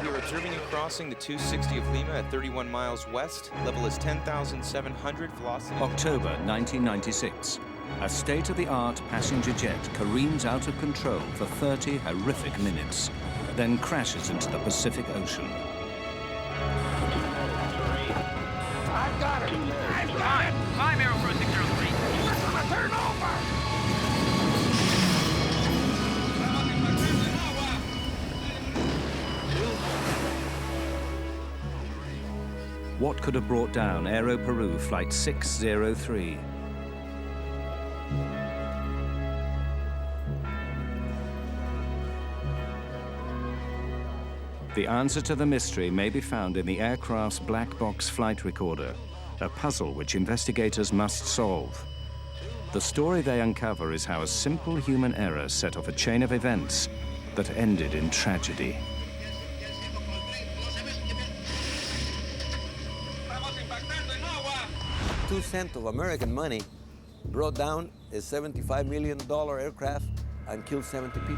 We are observing you crossing the 260 of Lima at 31 miles west. Level is 10,700, velocity... October 1996. A state-of-the-art passenger jet careens out of control for 30 horrific minutes, then crashes into the Pacific Ocean. I've got it! I've got it! Climb Aeroperu 603. We're gonna turn over! What could have brought down Aeroperu Flight 603? The answer to the mystery may be found in the aircraft's black box flight recorder, a puzzle which investigators must solve. The story they uncover is how a simple human error set off a chain of events that ended in tragedy. 2 cents of American money brought down a $75 million aircraft and killed 70 people.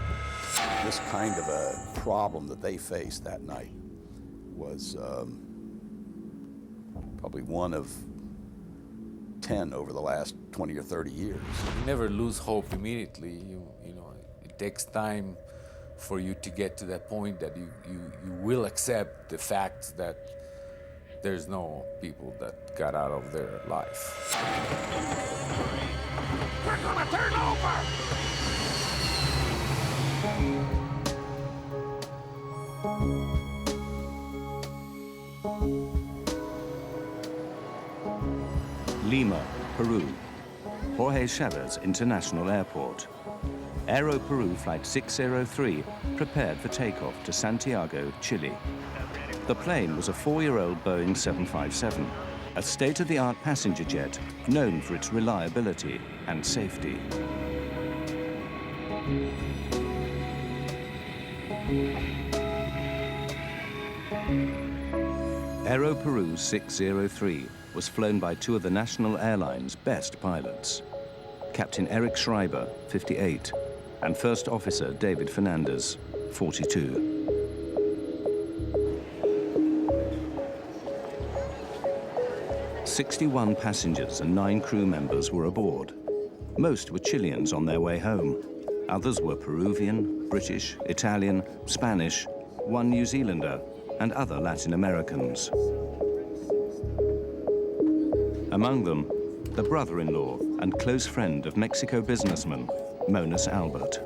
This kind of a problem that they faced that night was probably one of 10 over the last 20 or 30 years. You never lose hope immediately. You know, it takes time for you to get to that point that you will accept the fact that there's no people that got out of their life. We're gonna turn over! Lima, Peru. Jorge Chavez International Airport. Aeroperu Flight 603 prepared for takeoff to Santiago, Chile. The plane was a 4-year-old Boeing 757, a state-of-the-art passenger jet known for its reliability and safety. Aeroperu 603 was flown by 2 of the national airline's best pilots, Captain Eric Schreiber, 58, and First Officer David Fernandez, 42. 61 passengers and 9 crew members were aboard. Most were Chileans on their way home. Others were Peruvian, British, Italian, Spanish, 1 New Zealander, and other Latin Americans. Among them, the brother-in-law and close friend of Mexico businessman, Monas Albert.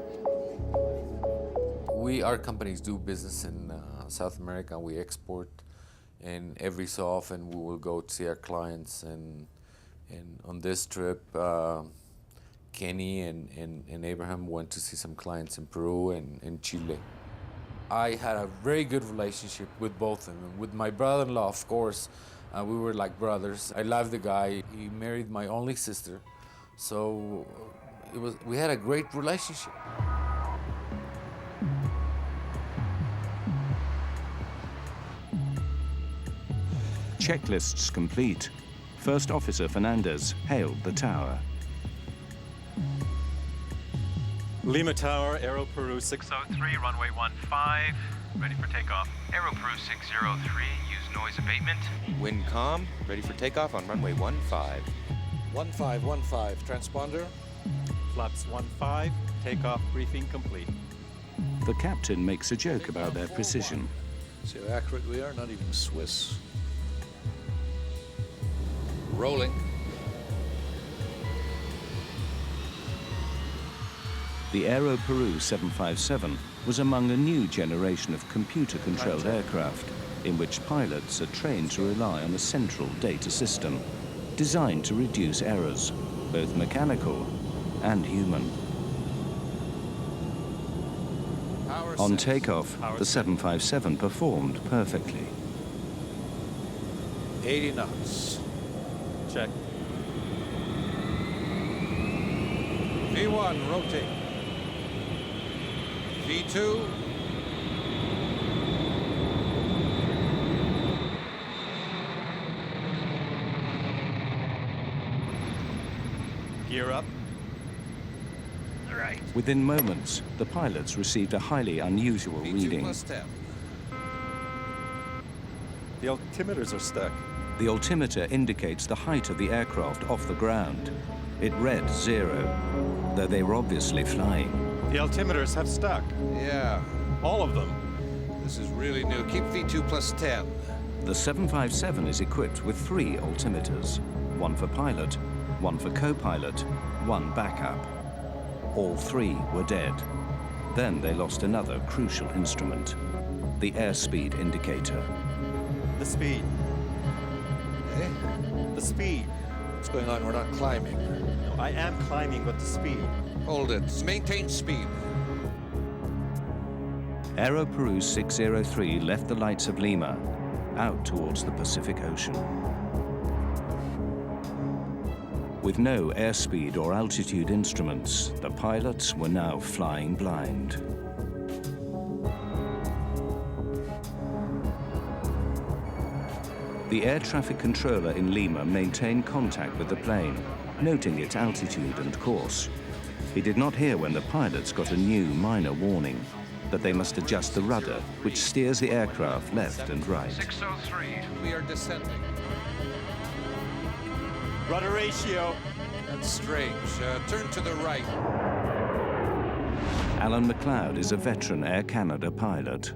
Our companies do business in South America. We export, and every so often we will go to see our clients. And on this trip, Kenny and Abraham went to see some clients in Peru and in Chile. I had a very good relationship with both of them. With my brother-in-law, of course, we were like brothers. I loved the guy. He married my only sister, so we had a great relationship. Checklists complete. First Officer Fernandez hailed the tower. Lima Tower, Aeroperu 603, runway 15, ready for takeoff. Aeroperu 603, use noise abatement. Wind calm, ready for takeoff on runway 15. 1515, transponder. Flaps 15, takeoff briefing complete. The captain makes a joke about their precision. See how accurate we are? Not even Swiss. Rolling. The Aeroperu 757 was among a new generation of computer-controlled aircraft in which pilots are trained to rely on a central data system designed to reduce errors, both mechanical and human. On takeoff, the 757 performed perfectly. 80 knots. Check. V1, rotate. V2. Gear up. right. Within moments, the pilots received a highly unusual V2 reading. plus 10. The altimeters are stuck. The altimeter indicates the height of the aircraft off the ground. It read 0, though they were obviously flying. The altimeters have stuck. Yeah, All of them. this is really new. Keep V2 plus 10. The 757 is equipped with 3 altimeters, one for pilot, one for co-pilot, one backup. All 3 were dead. Then they lost another crucial instrument, the airspeed indicator. The speed. Eh? The speed. What's going on? We're not climbing. No, I am climbing, but the speed. Hold it. Maintain speed. Aeroperu 603 left the lights of Lima, out towards the Pacific Ocean. With no airspeed or altitude instruments, the pilots were now flying blind. The air traffic controller in Lima maintained contact with the plane, noting its altitude and course. He did not hear when the pilots got a new minor warning that they must adjust the rudder, which steers the aircraft left and right. 603. We are descending. Rudder ratio. That's strange. Turn to the right. Alan McLeod is a veteran Air Canada pilot.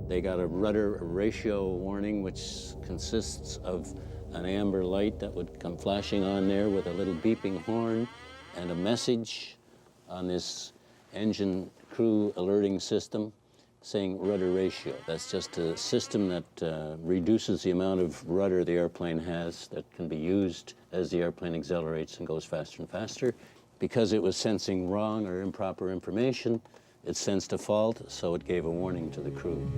They got a rudder ratio warning, which consists of an amber light that would come flashing on there with a little beeping horn and a message on this engine crew alerting system saying rudder ratio. That's just a system that reduces the amount of rudder the airplane has that can be used as the airplane accelerates and goes faster and faster. Because it was sensing wrong or improper information, it sensed a fault, so it gave a warning to the crew.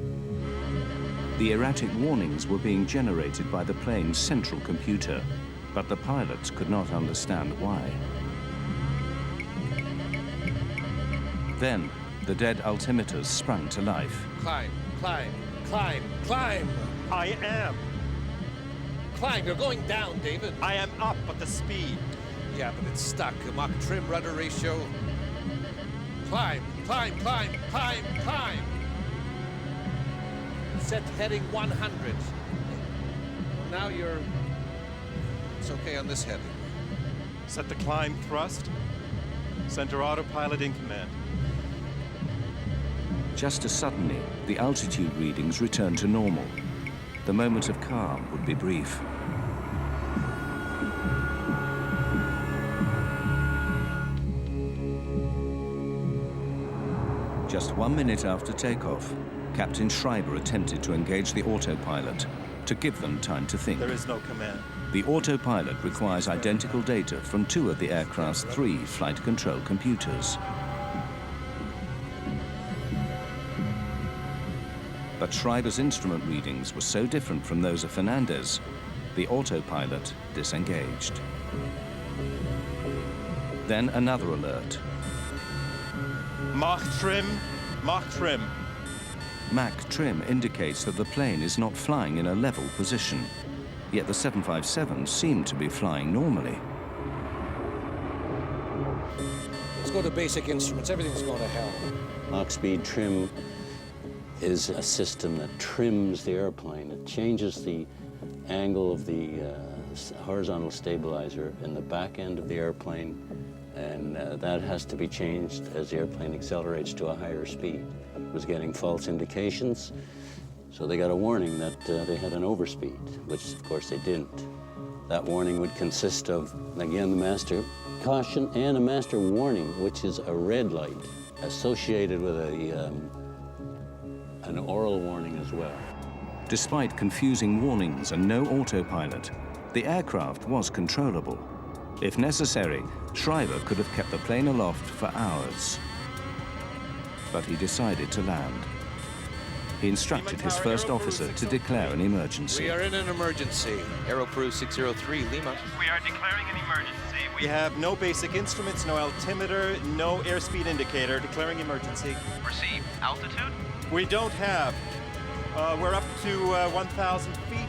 The erratic warnings were being generated by the plane's central computer, but the pilots could not understand why. Then, the dead altimeters sprung to life. Climb, climb, climb, climb. I am. Climb. You're going down, David. I am up, but the speed. Yeah, but it's stuck. Mach trim, rudder ratio. Climb, climb, climb, climb, climb. Set heading 100. Now you're... It's okay on this heading. Set the climb thrust. Center autopilot in command. Just as suddenly, the altitude readings returned to normal. The moment of calm would be brief. Just 1 minute after takeoff, Captain Schreiber attempted to engage the autopilot to give them time to think. There is no command. The autopilot requires identical data from 2 of the aircraft's 3 flight control computers. But Schreiber's instrument readings were so different from those of Fernandez, the autopilot disengaged. Then another alert. Mach trim, Mach trim. Mach trim indicates that the plane is not flying in a level position, yet the 757 seemed to be flying normally. Let's go to basic instruments. Everything's going to hell. Mach speed trim is a system that trims the airplane. It changes the angle of the horizontal stabilizer in the back end of the airplane, and that has to be changed as the airplane accelerates to a higher speed. It was getting false indications, so they got a warning that they had an overspeed, which of course they didn't. That warning would consist of, again, the master caution and a master warning, which is a red light associated with an oral warning as well. Despite confusing warnings and no autopilot, the aircraft was controllable. If necessary, Schreiber could have kept the plane aloft for hours. But he decided to land. He instructed his first officer to declare an emergency. We are in an emergency. Aeroperu 603, Lima. We are declaring an emergency. We have no basic instruments, no altimeter, no airspeed indicator. Declaring emergency. Receive. Altitude? We don't have. We're up to 1,000 feet,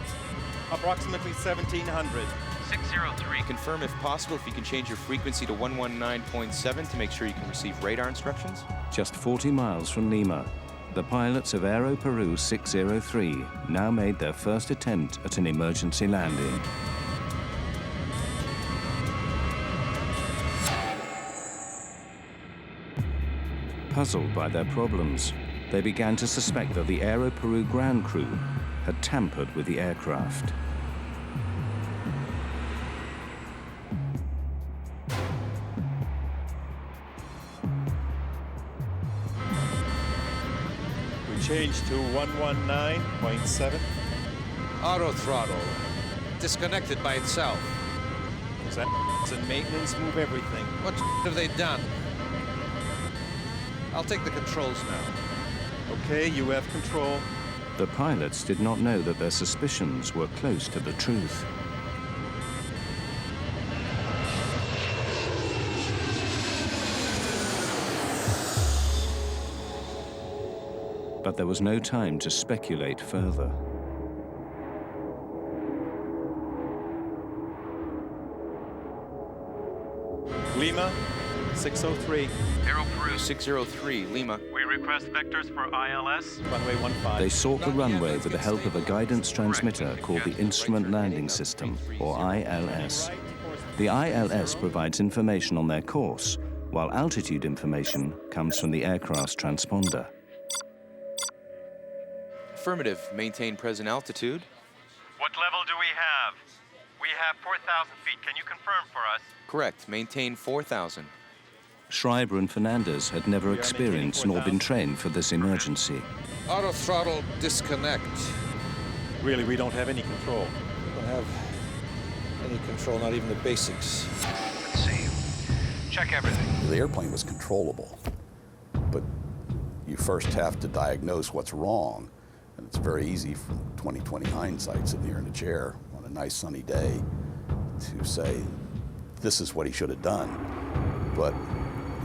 approximately 1,700. 603. Confirm if possible if you can change your frequency to 119.7 to make sure you can receive radar instructions. Just 40 miles from Lima, the pilots of Aeroperu 603 now made their first attempt at an emergency landing. Puzzled by their problems, they began to suspect that the Aeroperu ground crew had tampered with the aircraft. We changed to 119.7. Auto throttle. Disconnected by itself. Is that and maintenance move everything? What have they done? I'll take the controls now. Okay, you have control. The pilots did not know that their suspicions were close to the truth. But there was no time to speculate further. Lima, 603. Aeroperu 603, Lima. We request vectors for ILS. Runway 15. They sought the runway with the help of a guidance transmitter called the Instrument Landing System, or ILS. The ILS provides information on their course, while altitude information comes from the aircraft's transponder. Affirmative. Maintain present altitude. What level do we have? We have 4,000 feet. Can you confirm for us? Correct. Maintain 4,000. Schreiber and Fernandez had never experienced nor been trained for this emergency. Auto throttle disconnect. Really, we don't have any control. Don't have any control, not even the basics. Let's see. Check everything. The airplane was controllable, but you first have to diagnose what's wrong. And it's very easy from 20/20 hindsight, sitting here in a chair on a nice sunny day, to say, this is what he should have done. But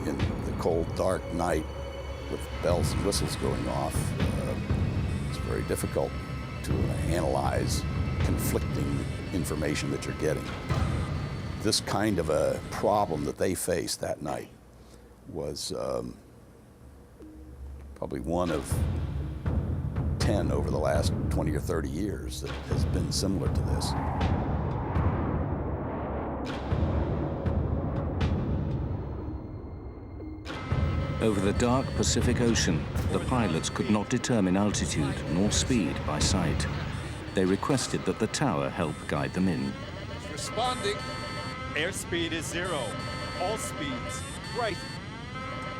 in the cold, dark night with bells and whistles going off, it's very difficult to analyze conflicting information that you're getting. This kind of a problem that they faced that night was probably one of 10 over the last 20 or 30 years that has been similar to this. Over the dark Pacific Ocean, the pilots could not determine altitude nor speed by sight. They requested that the tower help guide them in. Responding. Airspeed is 0. All speeds. Right.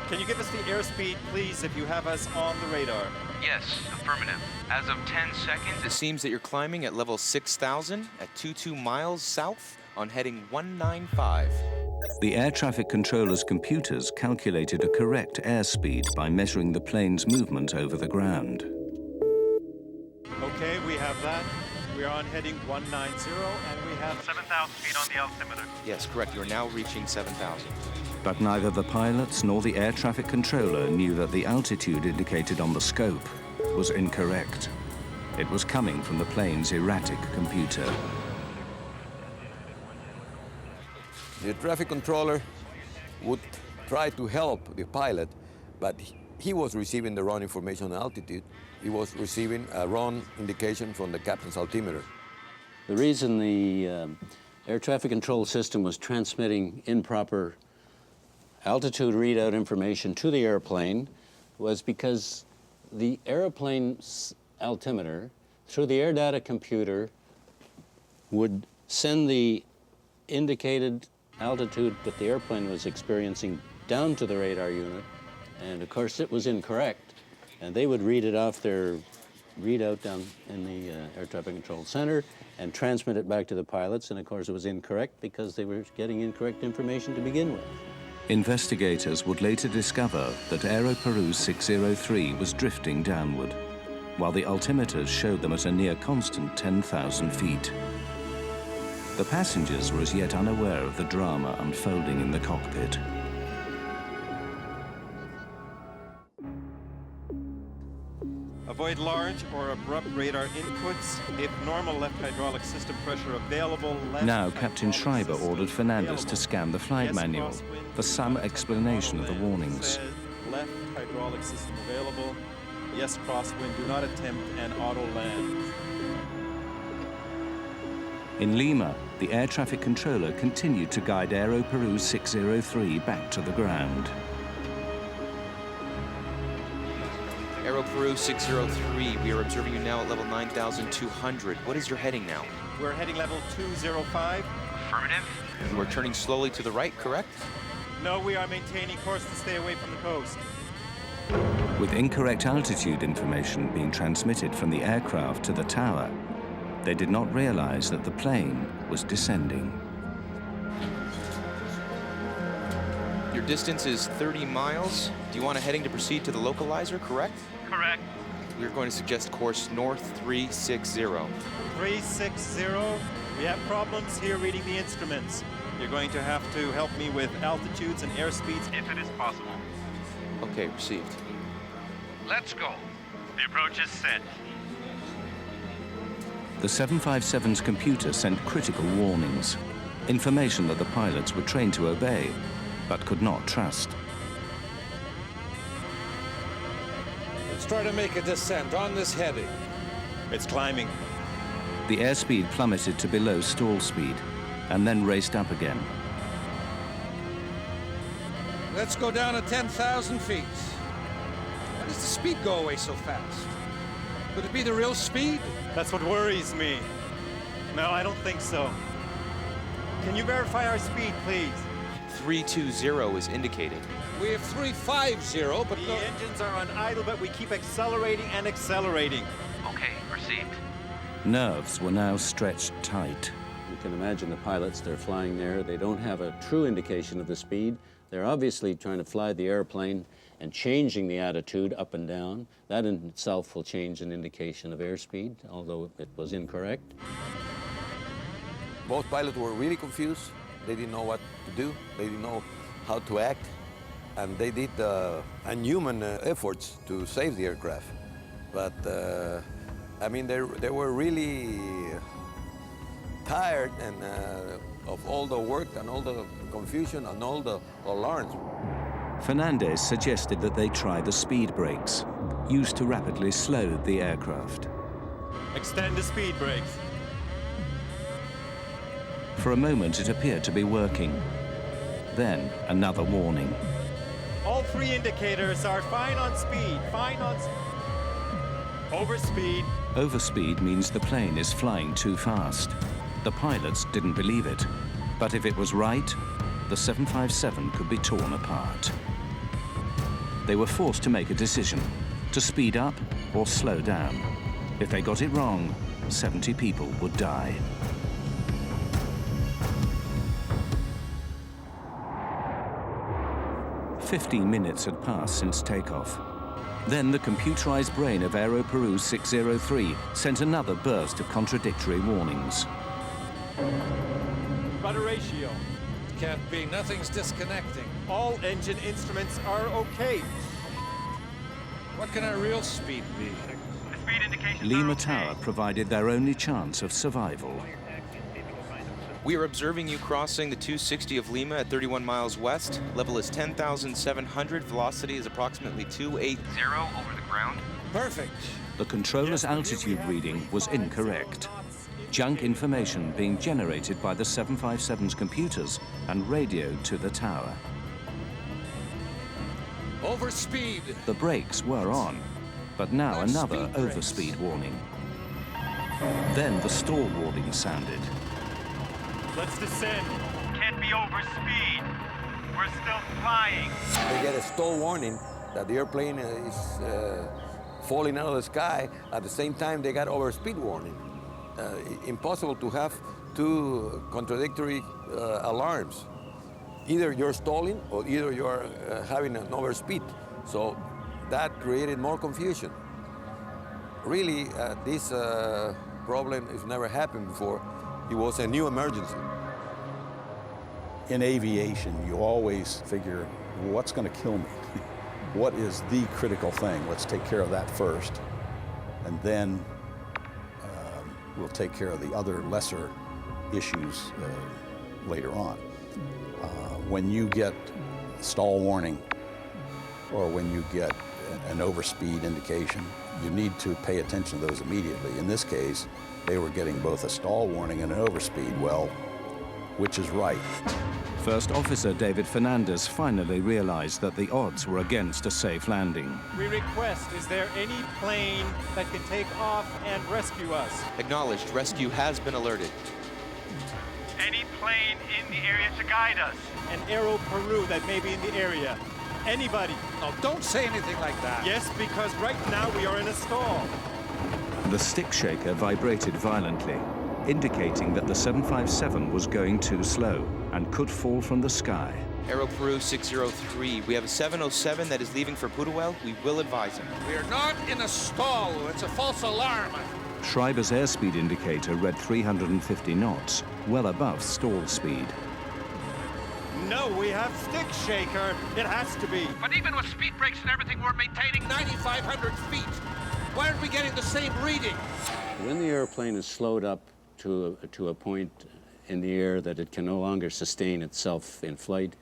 Can you give us the airspeed, please, if you have us on the radar? Yes, affirmative. As of 10 seconds, It seems that you're climbing at level 6,000 at 22 miles south on heading 195. The air traffic controller's computers calculated a correct airspeed by measuring the plane's movement over the ground. Okay, we have that. We are on heading 190, and we have 7,000 feet on the altimeter. Yes, correct. You're now reaching 7,000. But neither the pilots nor the air traffic controller knew that the altitude indicated on the scope was incorrect. It was coming from the plane's erratic computer. The traffic controller would try to help the pilot, but he was receiving the wrong information on altitude. He was receiving a wrong indication from the captain's altimeter. The reason the air traffic control system was transmitting improper altitude readout information to the airplane was because the airplane's altimeter, through the air data computer, would send the indicated altitude that the airplane was experiencing down to the radar unit, and of course it was incorrect, and they would read it off their readout down in the air traffic control center and transmit it back to the pilots, and of course it was incorrect because they were getting incorrect information to begin with. Investigators would later discover that Aeroperu 603 was drifting downward, while the altimeters showed them at a near constant 10,000 feet. The passengers were as yet unaware of the drama unfolding in the cockpit. Avoid large or abrupt radar inputs. If normal left hydraulic system pressure available, left Now, Captain hydraulic Schreiber system ordered Fernandez available. to scan the flight Yes, manual crosswind, for some left explanation of the auto land warnings. says left hydraulic system available. Yes, crosswind. Do not attempt an auto land. In Lima, the air traffic controller continued to guide Aeroperu 603 back to the ground. Aeroperu 603, we are observing you now at level 9,200. What is your heading now? We're heading level 205. Affirmative. And we're turning slowly to the right, correct? No, we are maintaining course to stay away from the coast. With incorrect altitude information being transmitted from the aircraft to the tower, they did not realize that the plane was descending. Your distance is 30 miles. Do you want a heading to proceed to the localizer, correct? Correct. We're going to suggest course north 360. 360. We have problems here reading the instruments. You're going to have to help me with altitudes and airspeeds. If it is possible. Okay, received. Let's go. The approach is set. The 757's computer sent critical warnings, information that the pilots were trained to obey, but could not trust. Let's try to make a descent on this heading. It's climbing. The airspeed plummeted to below stall speed, and then raced up again. Let's go down to 10,000 feet. Why does the speed go away so fast? Could it be the real speed? That's what worries me. No, I don't think so. Can you verify our speed, please? 320 is indicated. We have 350, but The engines are on idle, but we keep accelerating and accelerating. Okay, received. Nerves were now stretched tight. You can imagine the pilots, they're flying there. They don't have a true indication of the speed. They're obviously trying to fly the airplane and changing the attitude up and down. That in itself will change an indication of airspeed, although it was incorrect. Both pilots were really confused. They didn't know what to do. They didn't know how to act. And they did unhuman efforts to save the aircraft. But, I mean, they were really tired and of all the work and all the confusion and all the alarms. Fernandez suggested that they try the speed brakes, used to rapidly slow the aircraft. Extend the speed brakes. For a moment, it appeared to be working. Then, another warning. All three indicators are fine on speed, Overspeed. Overspeed means the plane is flying too fast. The pilots didn't believe it. But if it was right, the 757 could be torn apart. They were forced to make a decision, to speed up or slow down. If they got it wrong, 70 people would die. "15 minutes had passed since takeoff. Then the computerized brain of Aeroperu 603 sent another burst of contradictory warnings. Rudder ratio. can't be. Nothing's disconnecting. All engine instruments are okay. What can our real speed be? The speed indications Lima are okay. Tower provided their only chance of survival. We are observing you crossing the 260 of Lima at 31 miles west. Level is 10,700. Velocity is approximately 280 over the ground. Perfect. The controller's altitude reading was incorrect. Junk information being generated by the 757's computers and radioed to the tower. Overspeed. The brakes were on, but now Our another speed brakes. overspeed warning. Then the stall warning sounded. Let's descend. Can't be over speed. We're still flying. They get a stall warning that the airplane is falling out of the sky. At the same time, they got overspeed warning. Impossible to have two contradictory alarms. Either you're stalling or either you're having an overspeed. So that created more confusion. Really, this problem has never happened before. It was a new emergency. In aviation, you always figure, what's going to kill me? What is the critical thing? Let's take care of that first. and then we'll take care of the other lesser issues later on. When you get stall warning or when you get an overspeed indication, you need to pay attention to those immediately. In this case, they were getting both a stall warning and an overspeed. Well, which is right? First Officer David Fernandez finally realized that the odds were against a safe landing. We request, is there any plane that can take off and rescue us? Acknowledged. Rescue has been alerted. Any plane in the area to guide us? An Aeroperu that may be in the area. Anybody? Oh, don't say anything like that. Yes, because right now we are in a stall. The stick shaker vibrated violently, indicating that the 757 was going too slow and could fall from the sky. Aeroperu 603, we have a 707 that is leaving for Puruel. We will advise him. We're not in a stall. It's a false alarm. Schreiber's airspeed indicator read 350 knots, well above stall speed. No, we have stick shaker. It has to be. But even with speed brakes and everything, we're maintaining 9,500 feet. Why aren't we getting the same reading? When the airplane is slowed up to a point in the air that it can no longer sustain itself in flight,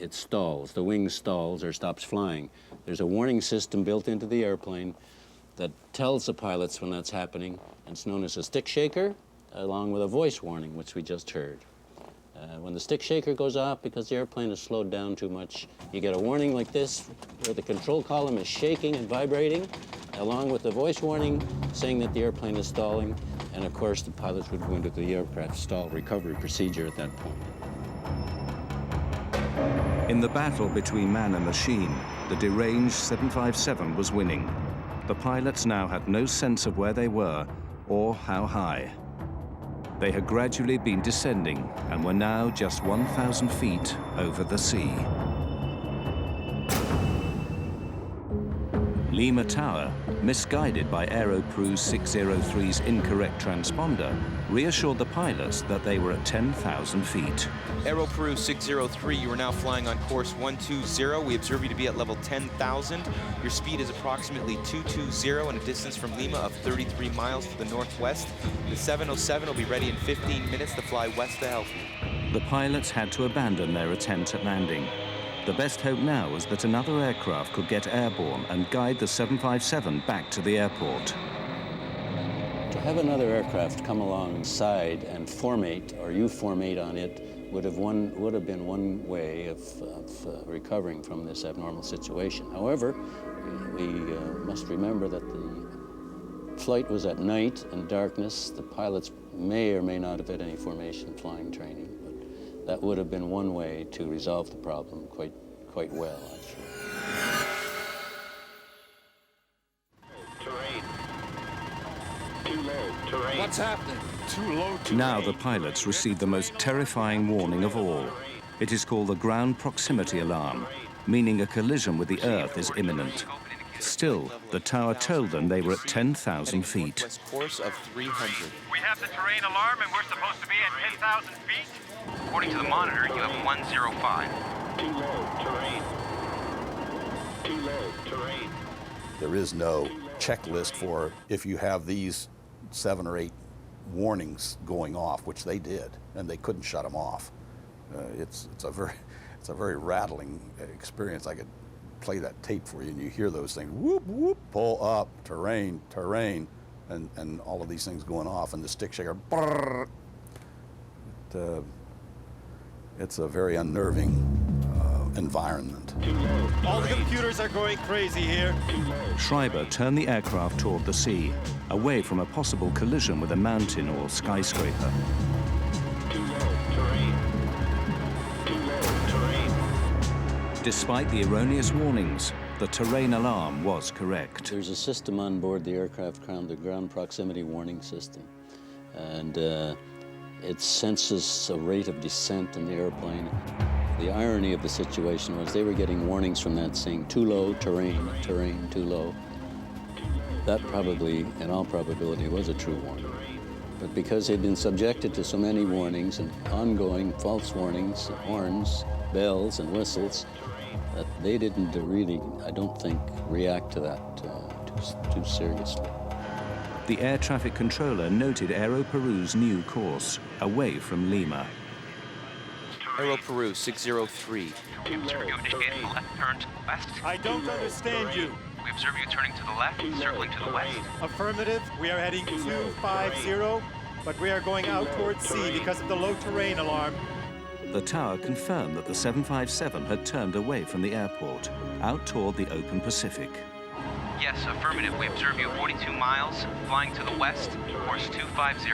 it stalls. The wing stalls or stops flying. There's a warning system built into the airplane that tells the pilots when that's happening. It's known as a stick shaker, along with a voice warning, which we just heard. When the stick shaker goes off because the airplane is slowed down too much, you get a warning like this, where the control column is shaking and vibrating, along with the voice warning saying that the airplane is stalling. And of course, the pilots would go into the aircraft stall recovery procedure at that point. In the battle between man and machine, the deranged 757 was winning. The pilots now had no sense of where they were or how high. They had gradually been descending and were now just 1,000 feet over the sea. Lima Tower, misguided by Aeroperu 603's incorrect transponder, reassured the pilots that they were at 10,000 feet. Aeroperu 603, you are now flying on course 120. We observe you to be at level 10,000. Your speed is approximately 220 and a distance from Lima of 33 miles to the northwest. The 707 will be ready in 15 minutes to fly west to help you. The pilots had to abandon their attempt at landing. The best hope now was that another aircraft could get airborne and guide the 757 back to the airport. To have another aircraft come alongside and formate, or you formate on it, would have been one way of recovering from this abnormal situation. However, we must remember that the flight was at night and darkness. The pilots may or may not have had any formation flying training. That would have been one way to resolve the problem quite well, actually. Terrain. Too low. Terrain. What's happening? Too low. Terrain. Now the pilots received the most terrifying warning of all. It is called the ground proximity alarm, meaning a collision with the Earth is imminent. Still, the tower told them they were at 10,000 feet. Course of 300. We have the terrain alarm and we're supposed to be at 10,000 feet. According to the monitor, you have 105. Too low. Terrain. Too low. Terrain. There is no checklist for if you have these 7 or 8 warnings going off, which they did, and they couldn't shut them off. It's a very rattling experience. I could play that tape for you, and you hear those things, whoop, whoop, pull up, terrain, terrain, and all of these things going off, and the stick shaker, brrr. It's a very unnerving environment. All the computers are going crazy here. Schreiber turned the aircraft toward the sea, away from a possible collision with a mountain or skyscraper. Too low. Terrain. Too low. Terrain. Despite the erroneous warnings, the terrain alarm was correct. There's a system on board the aircraft called the ground proximity warning system. And it senses a rate of descent in the airplane. The irony of the situation was they were getting warnings from that saying, too low, terrain, terrain, too low. That probably, in all probability, was a true warning. But because they'd been subjected to so many warnings and ongoing false warnings, horns, bells, and whistles, that they didn't really, I don't think, react to that too matters too seriously. The air traffic controller noted Aeroperu's new course, away from Lima. Aeroperu 603. We observe you initiating the left turn to the west. I don't understand you. We observe you turning to the left, circling to the west. Affirmative, we are heading 250, but we are going out towards sea because of the low terrain alarm. The tower confirmed that the 757 had turned away from the airport, out toward the open Pacific. Yes, affirmative. We observe you at 42 miles, flying to the west, course 250.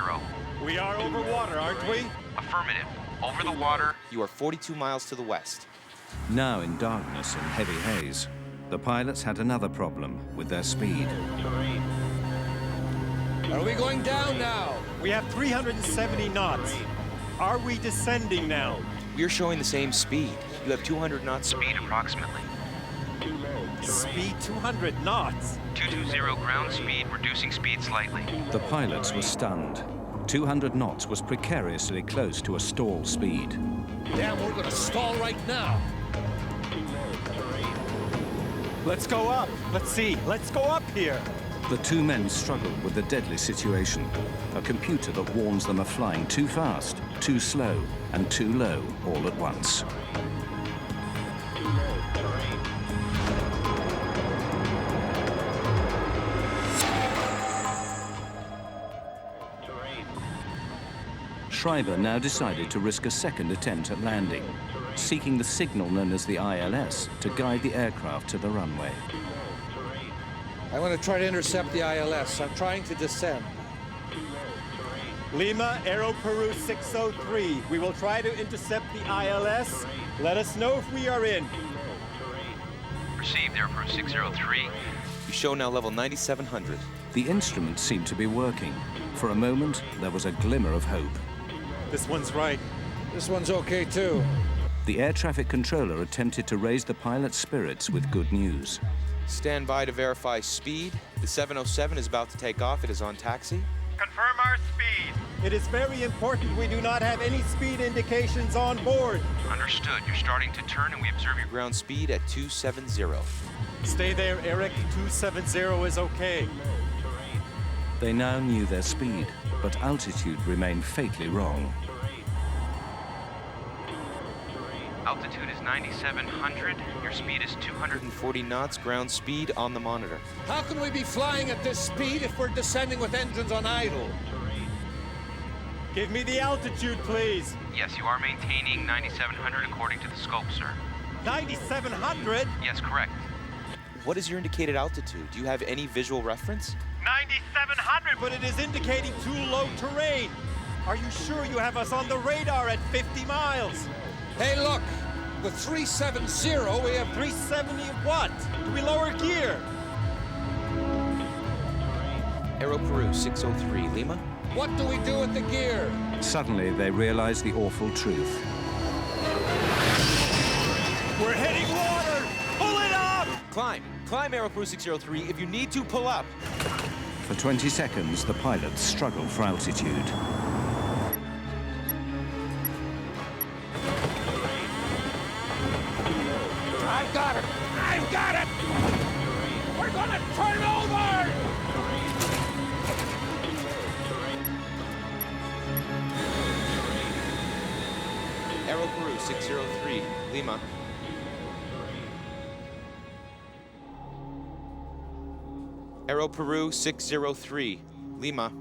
We are over water, aren't we? Affirmative. Over the water. You are 42 miles to the west. Now in darkness and heavy haze, the pilots had another problem with their speed. Are we going down now? We have 370 knots. Are we descending now? We are showing the same speed. You have 200 knots Speed approximately. Speed 200 knots. 220 ground speed, reducing speed slightly. The pilots were stunned. 200 knots was precariously close to a stall speed. Damn, we're gonna stall right now. Let's go up. Let's see. Let's go up here. The two men struggled with the deadly situation. A computer that warns them of flying too fast, too slow, and too low all at once. Schreiber now decided to risk a second attempt at landing, seeking the signal known as the ILS to guide the aircraft to the runway. I want to try to intercept the ILS. I'm trying to descend. Lima, Aeroperu 603. We will try to intercept the ILS. Let us know if we are in. Received, Aeroperu 603. You show now level 9700. The instruments seemed to be working. For a moment, there was a glimmer of hope. This one's right. This one's okay, too. The air traffic controller attempted to raise the pilot's spirits with good news. Stand by to verify speed. The 707 is about to take off. It is on taxi. Confirm our speed. It is very important we do not have any speed indications on board. Understood. You're starting to turn and we observe your Ground speed at 270. Stay there, Eric. 270 is okay. They now knew their speed, but altitude remained fatally wrong. altitude is 9,700. Your speed is 140 knots, ground speed on the monitor. How can we be flying at this speed if we're descending with engines on idle? Give me the altitude, please. Yes, you are maintaining 9,700 according to the scope, sir. 9,700? Yes, correct. What is your indicated altitude? Do you have any visual reference? 9,700, but it is indicating too low terrain. Are you sure you have us on the radar at 50 miles? Hey, look, the 370, we have 370 what? Do we lower gear? Aeroperu 603, Lima. What do we do with the gear? Suddenly, they realized the awful truth. We're hitting water! Pull it up! Climb. Climb, Aeroperu 603. If you need to, pull up. For 20 seconds, the pilots struggled for altitude. I've got it! I've got it! We're gonna turn over! Aeroperu 603, Lima. Aeroperu 603, Lima.